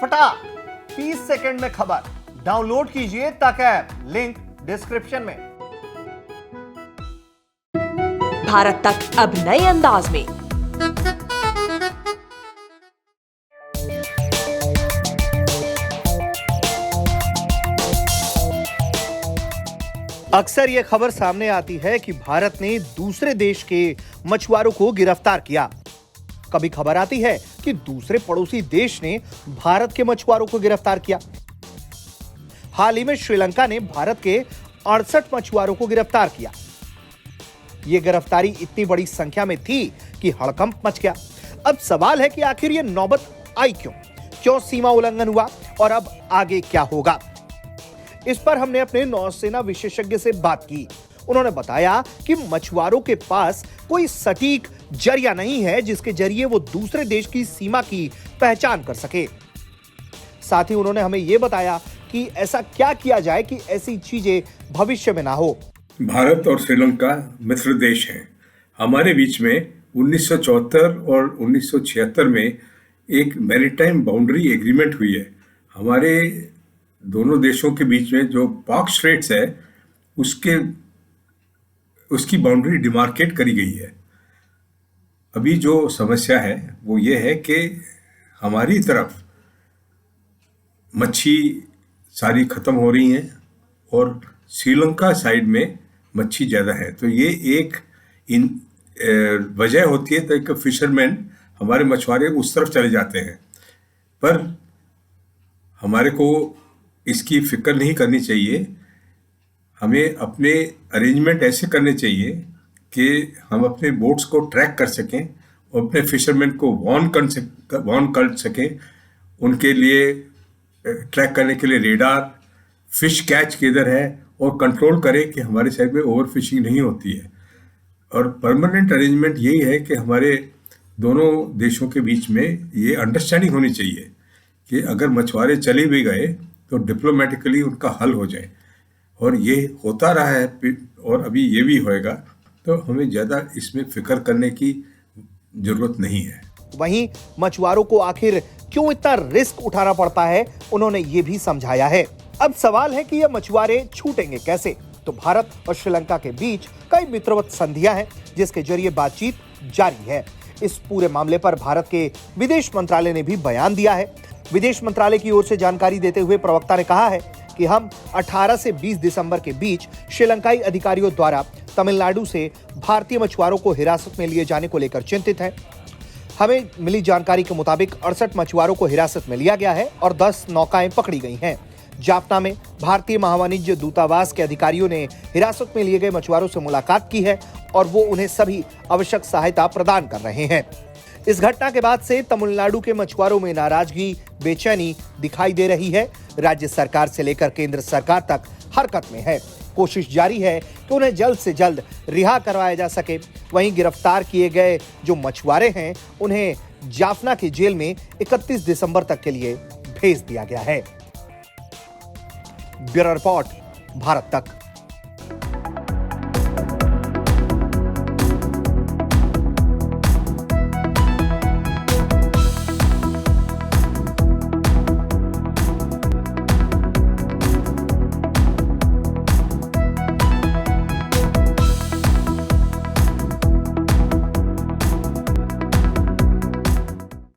फटाक 30 सेकंड में खबर। डाउनलोड कीजिए तक ऐप, लिंक डिस्क्रिप्शन में। भारत तक अब नए अंदाज में। अक्सर यह खबर सामने आती है कि भारत ने दूसरे देश के मछुआरों को गिरफ्तार किया। कभी खबर आती है कि दूसरे पड़ोसी देश ने भारत के मछुआरों को गिरफ्तार किया। हाल ही में श्रीलंका ने भारत के 68 मछुआरों को गिरफ्तार किया। यह गिरफ्तारी इतनी बड़ी संख्या में थी कि हड़कंप मच गया। अब सवाल है कि आखिर यह नौबत आई क्यों सीमा उल्लंघन हुआ और अब आगे क्या होगा। इस पर हमने अपने नौसेना विशेषज्ञ से बात की। उन्होंने बताया कि मछुआरों के पास कोई सटीक जरिया नहीं है जिसके जरिए वो दूसरे देश की सीमा की पहचान कर सके। साथ ही उन्होंने हमें यह बताया कि ऐसा क्या किया जाए कि ऐसी चीजें भविष्य में ना हो। भारत और श्रीलंका मित्र देश हैं। हमारे बीच में 1974 और 1976 में एक मैरीटाइम बाउंड्री एग्रीमेंट हुई है। हमारे दोनों देशों के बीच में जो पाक स्ट्रेट्स है उसकी बाउंड्री डिमार्केट करी गई है। अभी जो समस्या है वो ये है कि हमारी तरफ मच्छी सारी खत्म हो रही हैं और श्रीलंका साइड में मच्छी ज़्यादा है। तो ये एक वजह होती है तो फिशरमैन हमारे मछुआरे उस तरफ चले जाते हैं। पर हमारे को इसकी फिक्र नहीं करनी चाहिए। हमें अपने अरेंजमेंट ऐसे करने चाहिए कि हम अपने बोट्स को ट्रैक कर सकें और अपने फिशरमैन को वार्न कर सकें। उनके लिए ट्रैक करने के लिए रेडार, फिश कैच किधर है और कंट्रोल करें कि हमारे साइड में ओवर फिशिंग नहीं होती है। और परमानेंट अरेंजमेंट यही है कि हमारे दोनों देशों के बीच में ये अंडरस्टैंडिंग होनी चाहिए कि अगर मछुआरे चले भी गए तो डिप्लोमेटिकली उनका हल हो जाए। और ये होता रहा है और अभी ये भी होएगा, तो हमें ज़्यादा इसमें फिक्र करने की जरूरत नहीं है। वहीं मछुआरों को आखिर क्यों इतना रिस्क उठाना पड़ता है, उन्होंने ये भी समझाया है। अब सवाल है कि ये मछुआरे छूटेंगे कैसे। तो भारत और श्रीलंका के बीच कई मित्रवत संधियां हैं जिसके जरिए बातचीत जारी है। इस पूरे मामले पर भारत के विदेश मंत्रालय ने भी बयान दिया है। विदेश मंत्रालय की ओर से जानकारी देते हुए प्रवक्ता ने कहा है कि हम 18 से 20 दिसंबर के बीच श्रीलंकाई अधिकारियों द्वारा तमिलनाडु से भारतीय मछुआरों को हिरासत में लिए जाने को लेकर चिंतित हैं। हमें मिली जानकारी के मुताबिक 68 मछुआरों को हिरासत में लिया गया है और 10 नौकाएं पकड़ी गई हैं। जाफना में भारतीय महावाणिज्य दूतावास के अधिकारियों ने हिरासत में लिए गए मछुआरों से मुलाकात की है और वो उन्हें सभी आवश्यक सहायता प्रदान कर रहे हैं। इस घटना के बाद से तमिलनाडु के मछुआरों में नाराजगी, बेचैनी दिखाई दे रही है। राज्य सरकार से लेकर केंद्र सरकार तक हरकत में है। कोशिश जारी है कि उन्हें जल्द से जल्द रिहा करवाया जा सके। वहीं गिरफ्तार किए गए जो मछुआरे हैं उन्हें जाफना की जेल में 31 दिसंबर तक के लिए भेज दिया गया है। ब्यूरो रिपोर्ट, भारत तक।